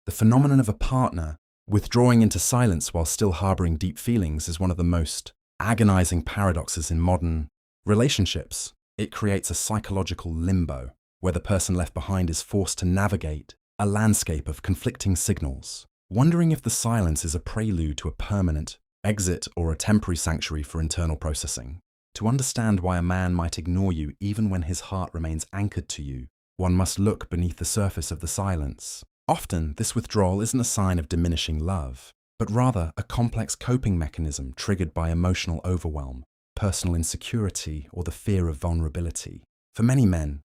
The phenomenon of a partner withdrawing into silence while still harboring deep feelings is one of the most agonizing paradoxes in modern relationships. It creates a psychological limbo where the person left behind is forced to navigate a landscape of conflicting signals, wondering if the silence is a prelude to a permanent exit or a temporary sanctuary for internal processing. To understand why a man might ignore you even when his heart remains anchored to you, one must look beneath the surface of the silence. Often, this withdrawal isn't a sign of diminishing love, but rather a complex coping mechanism triggered by emotional overwhelm, personal insecurity, or the fear of vulnerability. For many men,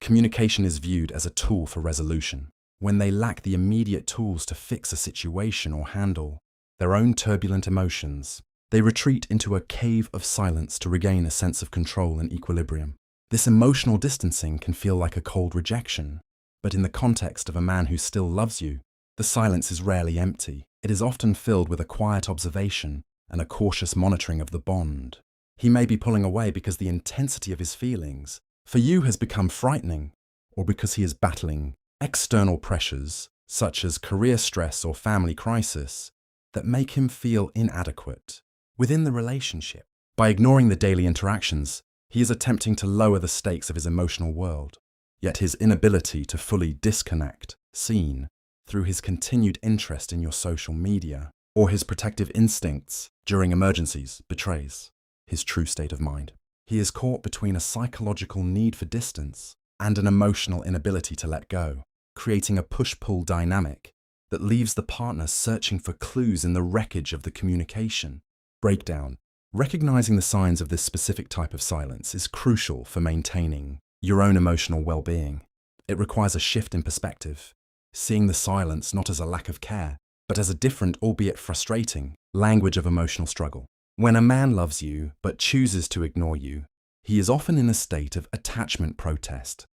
communication is viewed as a tool for resolution. When they lack the immediate tools to fix a situation or handle their own turbulent emotions, they retreat into a cave of silence to regain a sense of control and equilibrium. This emotional distancing can feel like a cold rejection, but in the context of a man who still loves you, the silence is rarely empty. It is often filled with a quiet observation and a cautious monitoring of the bond. He may be pulling away because the intensity of his feelings for you has become frightening, or because he is battling external pressures, such as career stress or family crisis, that make him feel inadequate within the relationship. By ignoring the daily interactions, he is attempting to lower the stakes of his emotional world. Yet his inability to fully disconnect, seen through his continued interest in your social media, or his protective instincts during emergencies, betrays his true state of mind. He is caught between a psychological need for distance and an emotional inability to let go, creating a push-pull dynamic that leaves the partner searching for clues in the wreckage of the communication breakdown. Recognizing the signs of this specific type of silence is crucial for maintaining your own emotional well-being. It requires a shift in perspective, seeing the silence not as a lack of care, but as a different, albeit frustrating, language of emotional struggle. When a man loves you but chooses to ignore you, he is often in a state of attachment protest,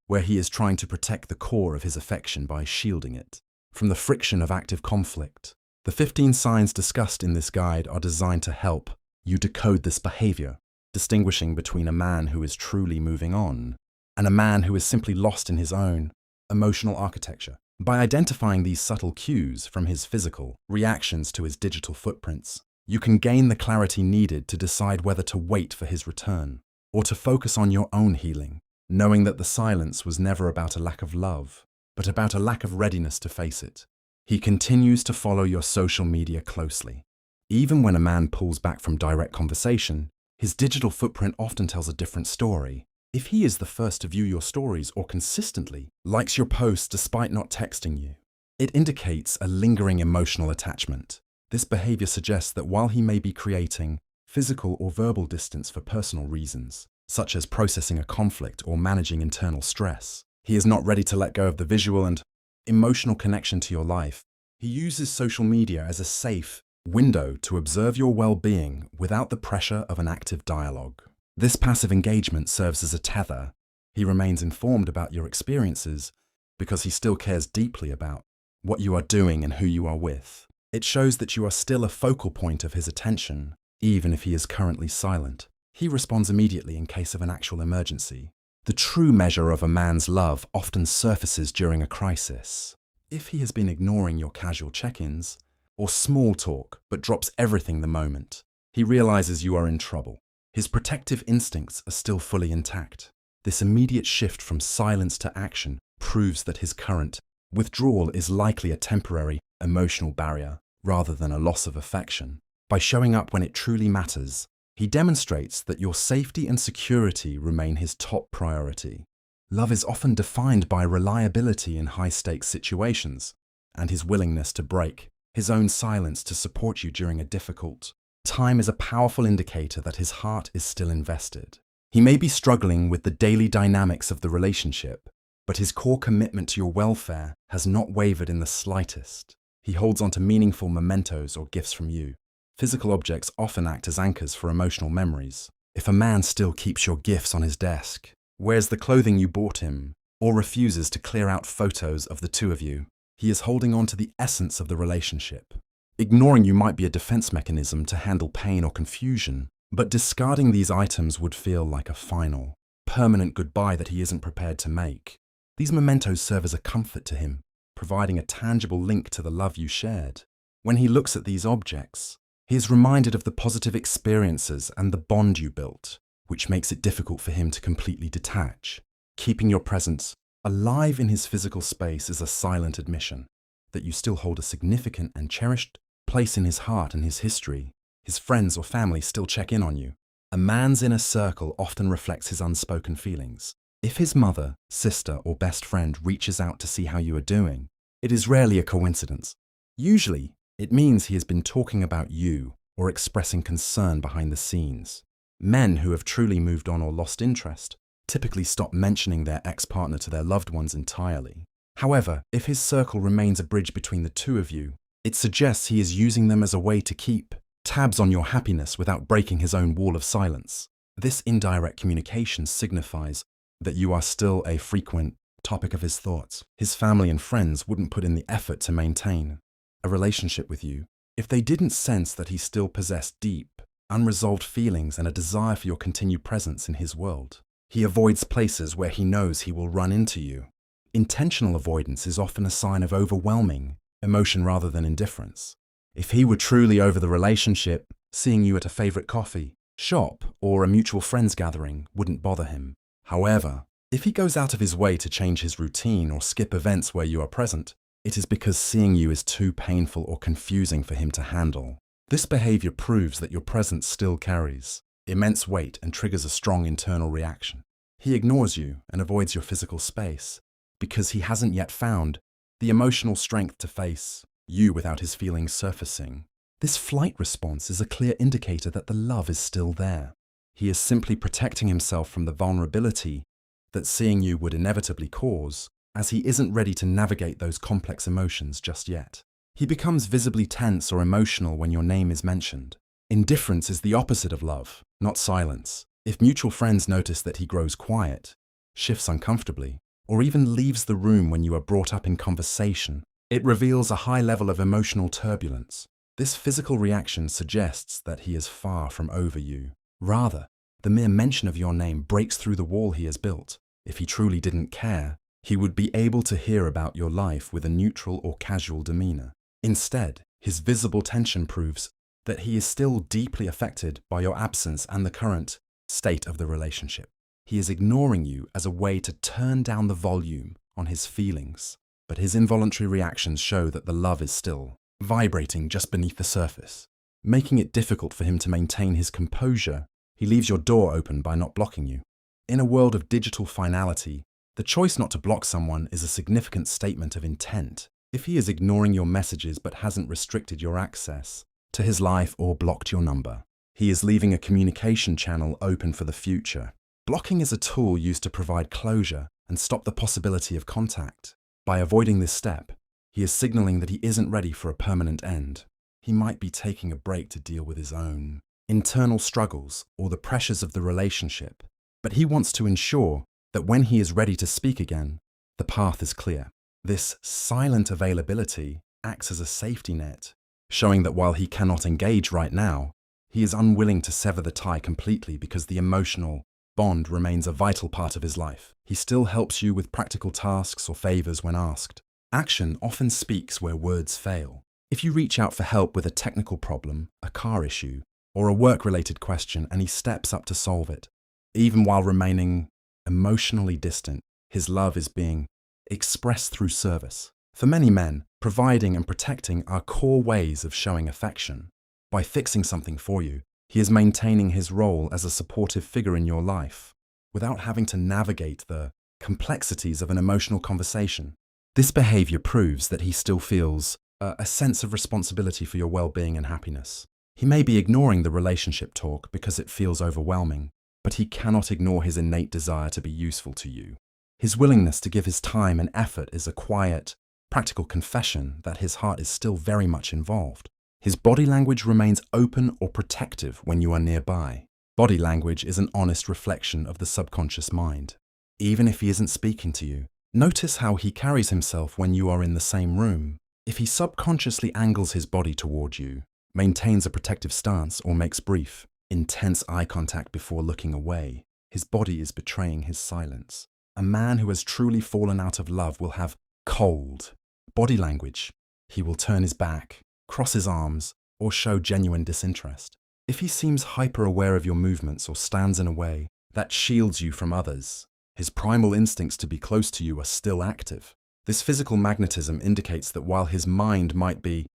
where he is trying to protect the core of his affection by shielding it from the friction of active conflict. The 15 signs discussed in this guide are designed to help you decode this behavior, distinguishing between a man who is truly moving on and a man who is simply lost in his own emotional architecture. By identifying these subtle cues from his physical reactions to his digital footprints, you can gain the clarity needed to decide whether to wait for his return or to focus on your own healing, knowing that the silence was never about a lack of love, but about a lack of readiness to face it. He continues to follow your social media closely. Even when a man pulls back from direct conversation, his digital footprint often tells a different story. If he is the first to view your stories or consistently likes your posts despite not texting you, it indicates a lingering emotional attachment. This behavior suggests that while he may be creating physical or verbal distance for personal reasons, such as processing a conflict or managing internal stress, he is not ready to let go of the visual and emotional connection to your life. He uses social media as a safe window to observe your well-being without the pressure of an active dialogue. This passive engagement serves as a tether. He remains informed about your experiences because he still cares deeply about what you are doing and who you are with. It shows that you are still a focal point of his attention, even if he is currently silent. He responds immediately in case of an actual emergency. The true measure of a man's love often surfaces during a crisis. If he has been ignoring your casual check-ins or small talk but drops everything the moment he realizes you are in trouble, his protective instincts are still fully intact. This immediate shift from silence to action proves that his current withdrawal is likely a temporary emotional barrier rather than a loss of affection. By showing up when it truly matters, he demonstrates that your safety and security remain his top priority. Love is often defined by reliability in high-stakes situations and his willingness to break his own silence to support you during a difficult time is a powerful indicator that his heart is still invested. He may be struggling with the daily dynamics of the relationship, but his core commitment to your welfare has not wavered in the slightest. He holds on to meaningful mementos or gifts from you. Physical objects often act as anchors for emotional memories. If a man still keeps your gifts on his desk, wears the clothing you bought him, or refuses to clear out photos of the two of you, he is holding on to the essence of the relationship. Ignoring you might be a defense mechanism to handle pain or confusion, but discarding these items would feel like a final, permanent goodbye that he isn't prepared to make. These mementos serve as a comfort to him, providing a tangible link to the love you shared. When he looks at these objects, he is reminded of the positive experiences and the bond you built, which makes it difficult for him to completely detach. Keeping your presence alive in his physical space is a silent admission that you still hold a significant and cherished place in his heart and his history. His friends or family still check in on you. A man's inner circle often reflects his unspoken feelings. If his mother, sister, or best friend reaches out to see how you are doing, it is rarely a coincidence. Usually, it means he has been talking about you or expressing concern behind the scenes. Men who have truly moved on or lost interest typically stop mentioning their ex-partner to their loved ones entirely. However, if his circle remains a bridge between the two of you, it suggests he is using them as a way to keep tabs on your happiness without breaking his own wall of silence. This indirect communication signifies that you are still a frequent topic of his thoughts. His family and friends wouldn't put in the effort to maintain a relationship with you if they didn't sense that he still possessed deep, unresolved feelings and a desire for your continued presence in his world. He avoids places where he knows he will run into you. Intentional avoidance is often a sign of overwhelming emotion rather than indifference. If he were truly over the relationship, seeing you at a favorite coffee shop or a mutual friends gathering wouldn't bother him. However, if he goes out of his way to change his routine or skip events where you are present, it is because seeing you is too painful or confusing for him to handle. This behavior proves that your presence still carries immense weight and triggers a strong internal reaction. He ignores you and avoids your physical space because he hasn't yet found the emotional strength to face you without his feelings surfacing. This flight response is a clear indicator that the love is still there. He is simply protecting himself from the vulnerability that seeing you would inevitably cause, as he isn't ready to navigate those complex emotions just yet. He becomes visibly tense or emotional when your name is mentioned. Indifference is the opposite of love, not silence. If mutual friends notice that he grows quiet, shifts uncomfortably, or even leaves the room when you are brought up in conversation, it reveals a high level of emotional turbulence. This physical reaction suggests that he is far from over you. Rather, the mere mention of your name breaks through the wall he has built. If he truly didn't care, he would be able to hear about your life with a neutral or casual demeanor. Instead, his visible tension proves that he is still deeply affected by your absence and the current state of the relationship. He is ignoring you as a way to turn down the volume on his feelings, but his involuntary reactions show that the love is still vibrating just beneath the surface. Making it difficult for him to maintain his composure, he leaves your door open by not blocking you. In a world of digital finality, the choice not to block someone is a significant statement of intent. If he is ignoring your messages but hasn't restricted your access to his life or blocked your number, he is leaving a communication channel open for the future. Blocking is a tool used to provide closure and stop the possibility of contact. By avoiding this step, he is signaling that he isn't ready for a permanent end. He might be taking a break to deal with his own internal struggles or the pressures of the relationship, but he wants to ensure that when he is ready to speak again, the path is clear. This silent availability acts as a safety net, showing that while he cannot engage right now, he is unwilling to sever the tie completely because the emotional bond remains a vital part of his life. He still helps you with practical tasks or favors when asked. Action often speaks where words fail. If you reach out for help with a technical problem, a car issue, or a work-related question and he steps up to solve it, even while remaining emotionally distant, his love is being expressed through service. For many men, providing and protecting are core ways of showing affection. By fixing something for you, he is maintaining his role as a supportive figure in your life, without having to navigate the complexities of an emotional conversation. This behavior proves that he still feels a sense of responsibility for your well-being and happiness. He may be ignoring the relationship talk because it feels overwhelming, but he cannot ignore his innate desire to be useful to you. His willingness to give his time and effort is a quiet, practical confession that his heart is still very much involved. His body language remains open or protective when you are nearby. Body language is an honest reflection of the subconscious mind. Even if he isn't speaking to you, notice how he carries himself when you are in the same room. If he subconsciously angles his body toward you, maintains a protective stance, or makes brief, intense eye contact before looking away, his body is betraying his silence. A man who has truly fallen out of love will have cold, Body language. He will turn his back, cross his arms, or show genuine disinterest. If he seems hyper-aware of your movements or stands in a way that shields you from others, his primal instincts to be close to you are still active. This physical magnetism indicates that while his mind might be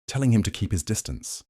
telling him to keep his distance,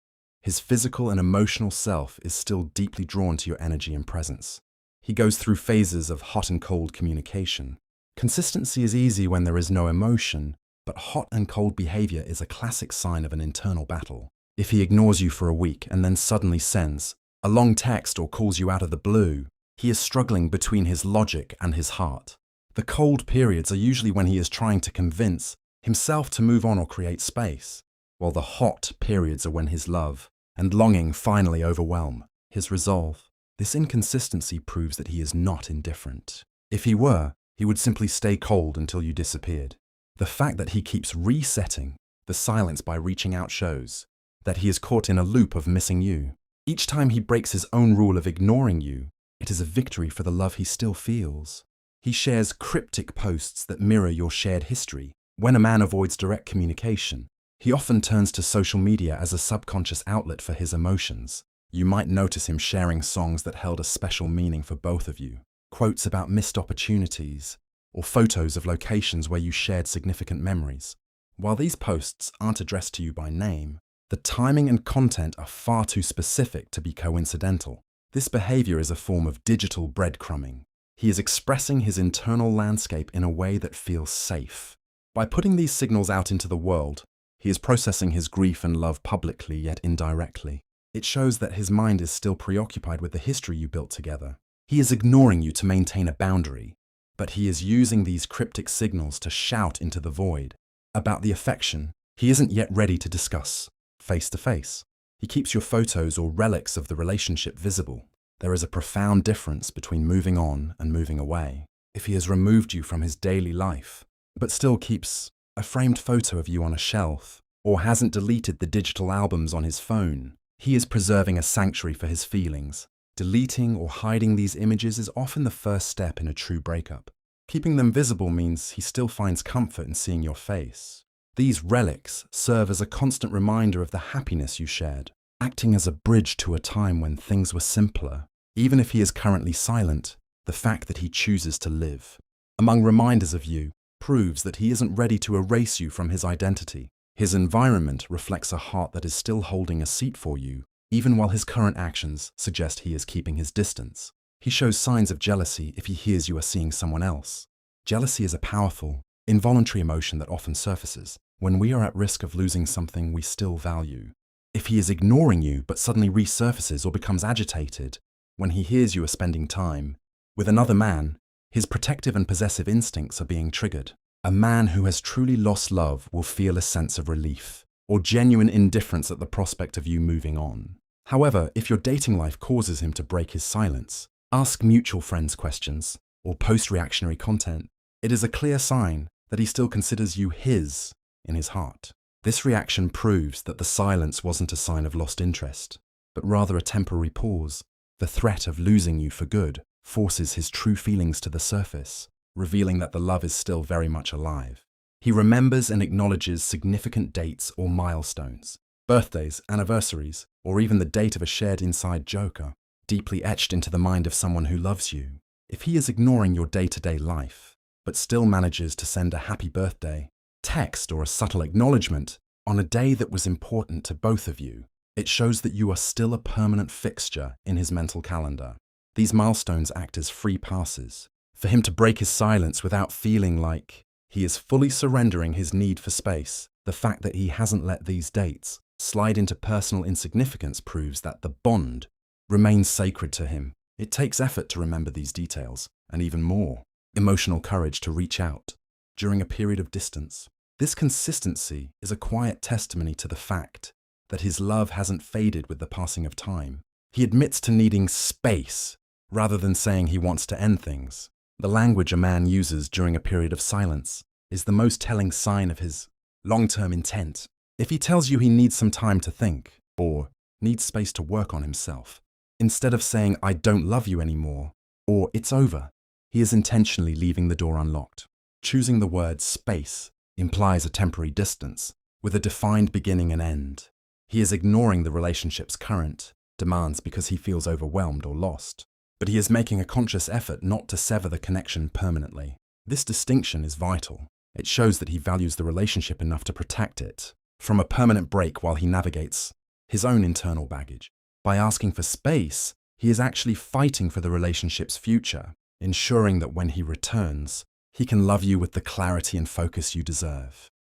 his physical and emotional self is still deeply drawn to your energy and presence. He goes through phases of hot and cold communication. Consistency is easy when there is no emotion, but hot and cold behavior is a classic sign of an internal battle. If he ignores you for a week and then suddenly sends a long text or calls you out of the blue, he is struggling between his logic and his heart. The cold periods are usually when he is trying to convince himself to move on or create space, while the hot periods are when his love and longing finally overwhelm his resolve. This inconsistency proves that he is not indifferent. If he were, he would simply stay cold until you disappeared. The fact that he keeps resetting the silence by reaching out shows that he is caught in a loop of missing you. Each time he breaks his own rule of ignoring you, it is a victory for the love he still feels. He shares cryptic posts that mirror your shared history. When a man avoids direct communication, he often turns to social media as a subconscious outlet for his emotions. You might notice him sharing songs that held a special meaning for both of you, quotes about missed opportunities, or photos of locations where you shared significant memories. While these posts aren't addressed to you by name, the timing and content are far too specific to be coincidental. This behavior is a form of digital breadcrumbing. He is expressing his internal landscape in a way that feels safe. By putting these signals out into the world, he is processing his grief and love publicly yet indirectly. It shows that his mind is still preoccupied with the history you built together. He is ignoring you to maintain a boundary, but he is using these cryptic signals to shout into the void about the affection he isn't yet ready to discuss face to face. He keeps your photos or relics of the relationship visible. There is a profound difference between moving on and moving away. If he has removed you from his daily life, but still keeps a framed photo of you on a shelf, or hasn't deleted the digital albums on his phone, he is preserving a sanctuary for his feelings. Deleting or hiding these images is often the first step in a true breakup. Keeping them visible means he still finds comfort in seeing your face. These relics serve as a constant reminder of the happiness you shared, acting as a bridge to a time when things were simpler. Even if he is currently silent, the fact that he chooses to live among reminders of you proves that he isn't ready to erase you from his identity. His environment reflects a heart that is still holding a seat for you, even while his current actions suggest he is keeping his distance. He shows signs of jealousy if he hears you are seeing someone else. Jealousy is a powerful, involuntary emotion that often surfaces when we are at risk of losing something we still value. If he is ignoring you but suddenly resurfaces or becomes agitated when he hears you are spending time with another man, his protective and possessive instincts are being triggered. A man who has truly lost love will feel a sense of relief or genuine indifference at the prospect of you moving on. However, if your dating life causes him to break his silence, ask mutual friends questions, or post reactionary content, it is a clear sign that he still considers you his in his heart. This reaction proves that the silence wasn't a sign of lost interest, but rather a temporary pause. The threat of losing you for good forces his true feelings to the surface, revealing that the love is still very much alive. He remembers and acknowledges significant dates or milestones. Birthdays, anniversaries, or even the date of a shared inside joke are deeply etched into the mind of someone who loves you. If he is ignoring your day-to-day life, but still manages to send a happy birthday text or a subtle acknowledgement on a day that was important to both of you, it shows that you are still a permanent fixture in his mental calendar. These milestones act as free passes for him to break his silence without feeling like he is fully surrendering his need for space. The fact that he hasn't let these dates slide into personal insignificance proves that the bond remains sacred to him. It takes effort to remember these details, and even more, emotional courage to reach out during a period of distance. This consistency is a quiet testimony to the fact that his love hasn't faded with the passing of time. He admits to needing space rather than saying he wants to end things. The language a man uses during a period of silence is the most telling sign of his long-term intent. If he tells you he needs some time to think or needs space to work on himself, instead of saying, "I don't love you anymore," or "it's over," he is intentionally leaving the door unlocked. Choosing the word space implies a temporary distance, with a defined beginning and end. He is ignoring the relationship's current demands because he feels overwhelmed or lost. But he is making a conscious effort not to sever the connection permanently. This distinction is vital. It shows that he values the relationship enough to protect it from a permanent break while he navigates his own internal baggage. By asking for space, he is actually fighting for the relationship's future, ensuring that when he returns, he can love you with the clarity and focus you deserve.